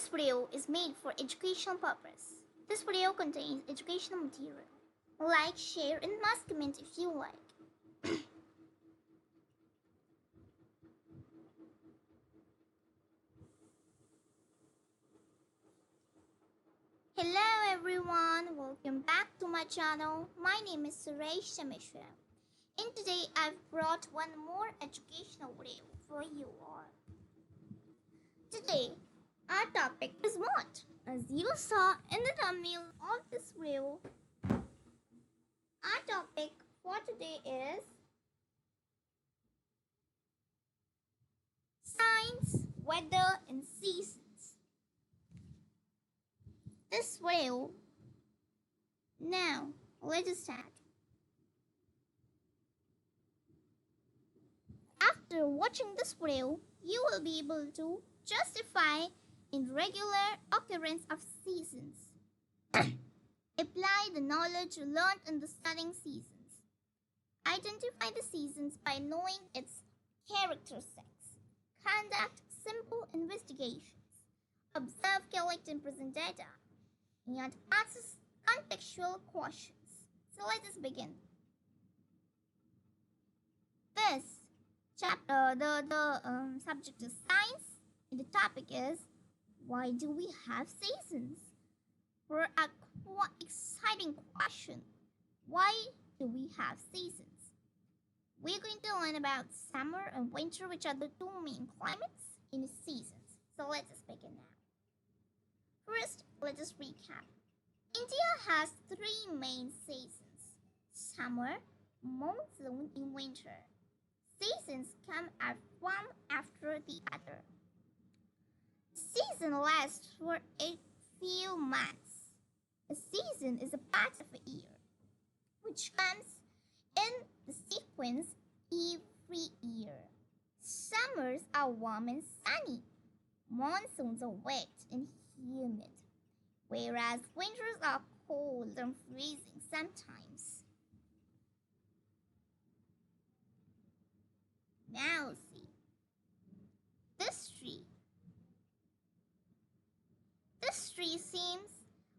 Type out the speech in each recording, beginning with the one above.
This video is made for educational purpose. This video contains educational material. Like, share, and must comment if you like. Hello everyone, welcome back to my channel. My name is Shreshtha Mishra. And today I've brought one more educational video for you all. Today, our topic is what? As you saw in the thumbnail of this video, our topic for today is science, weather, and seasons. This video. Now, let us start. After watching this video, you will be able to justify in regular occurrence of seasons. Apply the knowledge learned in the studying seasons. Identify the seasons by knowing its characteristics. Conduct simple investigations. Observe, collect, and present data. And answer contextual questions. So let us begin. This chapter, the subject is science. And the topic is, why do we have seasons? For a quite exciting question, why do we have seasons? We're going to learn about summer and winter, which are the two main climates in seasons. So let us begin now. First, let us recap. India has three main seasons: summer, monsoon, and winter. Seasons come one after the other. Season lasts for a few months. A season is a part of a year, which comes in the sequence every year. Summers are warm and sunny. Monsoons are wet and humid, whereas winters are cold and freezing sometimes. Now see, this tree. This tree seems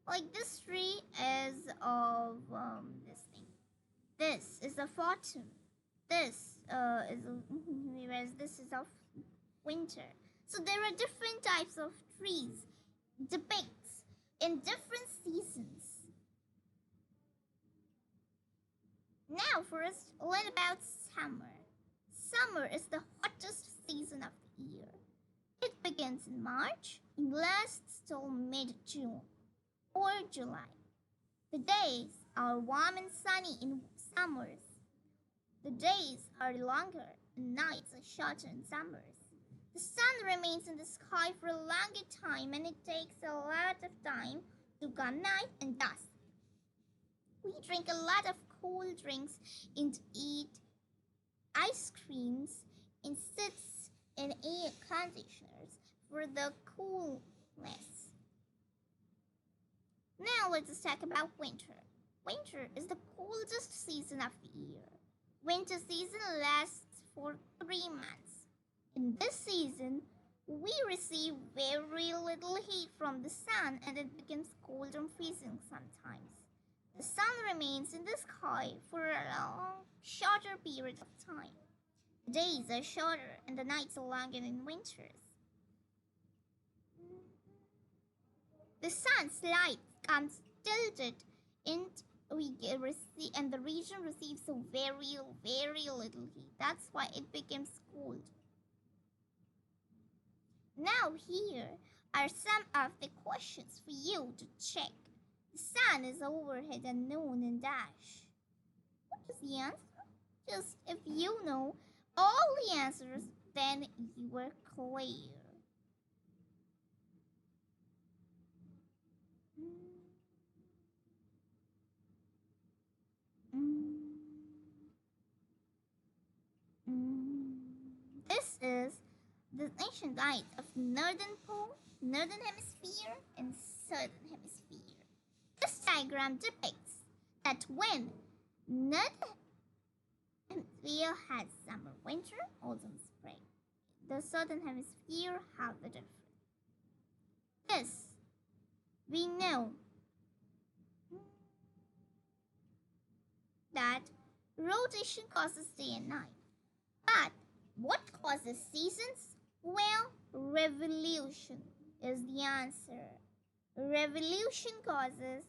like this tree is of this thing. This is of autumn. This whereas this is of winter. So there are different types of trees depicts in different seasons. Now first, learn about summer. Summer is the hottest season of the year. It begins in March and lasts till mid-June or July. The days are warm and sunny in summers. The days are longer and nights are shorter in summers. The sun remains in the sky for a longer time, and it takes a lot of time to come night and dusk. We drink a lot of cold drinks and eat ice creams and sit in air conditioners for the coolness. Now let us talk about winter. Winter is the coldest season of the year. Winter season lasts for 3 months. In this season, we receive very little heat from the sun, and it becomes cold and freezing sometimes. The sun remains in the sky for a shorter period of time. The days are shorter and the nights are longer in winters. The sun's light comes tilted and the region receives so very little heat. That's why it becomes cold. Now here are some of the questions for you to check. The sun is overhead at noon and dash. What is the answer? Just if you know all the answers, then you are clear. This is the ancient light of northern pole, northern hemisphere, and southern hemisphere. This diagram depicts that when northern hemisphere has summer, winter, autumn, spring, the southern hemisphere have the difference. This we know that rotation causes day and night. But what causes seasons? Well, revolution is the answer. Revolution causes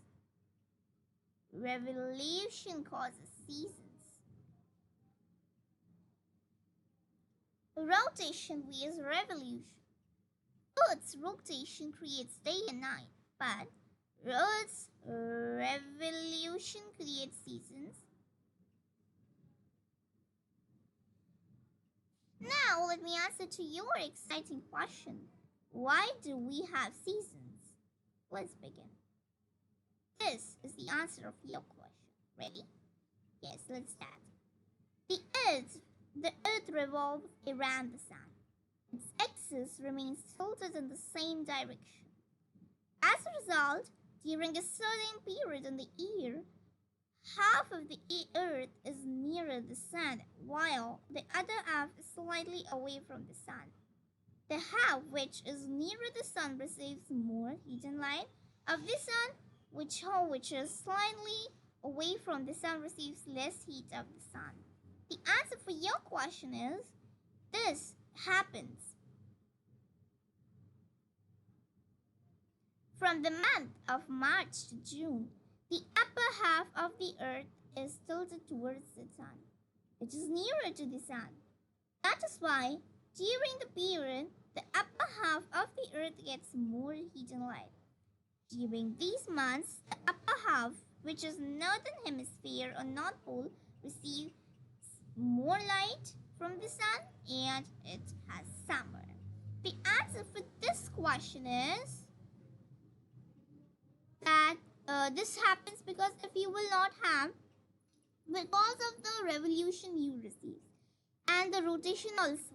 seasons. Rotation vs revolution. Earth's rotation creates day and night, but Earth's revolution creates seasons. Now let me answer to your exciting question. Why do we have seasons? Let's begin. This is the answer of your question. Ready? Yes, let's start. The Earth revolves around the Sun. Its axis remains tilted in the same direction. As a result, during a certain period in the year, half of the Earth is nearer the Sun, while the other half is slightly away from the Sun. The half which is nearer the Sun receives more heat and light of the Sun, which is slightly away from the Sun receives less heat of the Sun. The answer for your question is, this happens from the month of March to June. The upper half of the Earth is tilted towards the Sun, which is nearer to the Sun. That is why, during the period, the upper half of the Earth gets more heat and light. During these months, the upper half, which is northern hemisphere or North Pole, receives more light from the Sun and it has summer. The answer for this question is that this happens because if you will not have, because of the revolution you receive and the rotation also,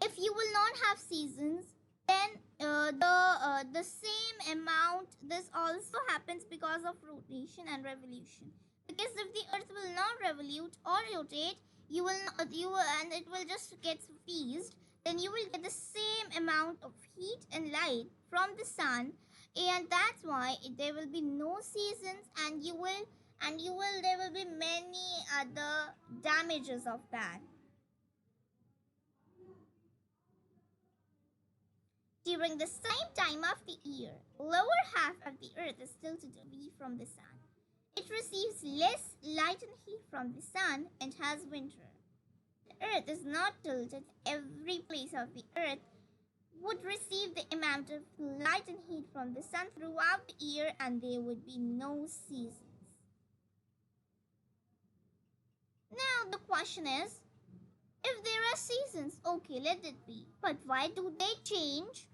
if you will not have seasons, then the same amount, this also happens because of rotation and revolution. Because if the Earth will not revolute or rotate, and it will just get freezed, then you will get the same amount of heat and light from the Sun, and that's why there will be no seasons, and there will be many other damages of that. During the same time of the year, lower half of the Earth is tilted away from the Sun. It receives less light and heat from the Sun and has winter. The Earth is not tilted. Every place of the Earth would receive the amount of light and heat from the Sun throughout the year, and there would be no seasons. Now the question is, if there are seasons, okay, let it be. But why do they change?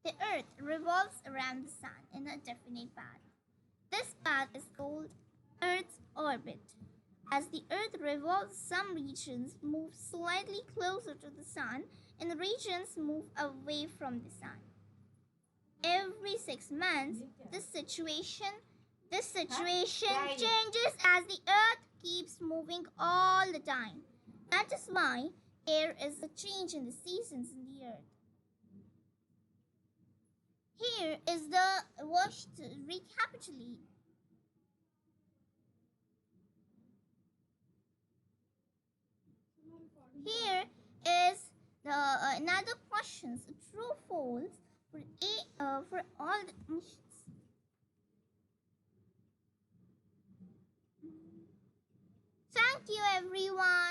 The Earth revolves around the Sun in a definite path. This path is called Earth's orbit. As the Earth revolves, some regions move slightly closer to the Sun and regions move away from the Sun. Every 6 months, this situation changes as the Earth keeps moving all the time. That is why there is a change in the seasons in the Earth. Here is the watch to recapitulate. Here is the another questions, true false for all the missions. Thank you everyone.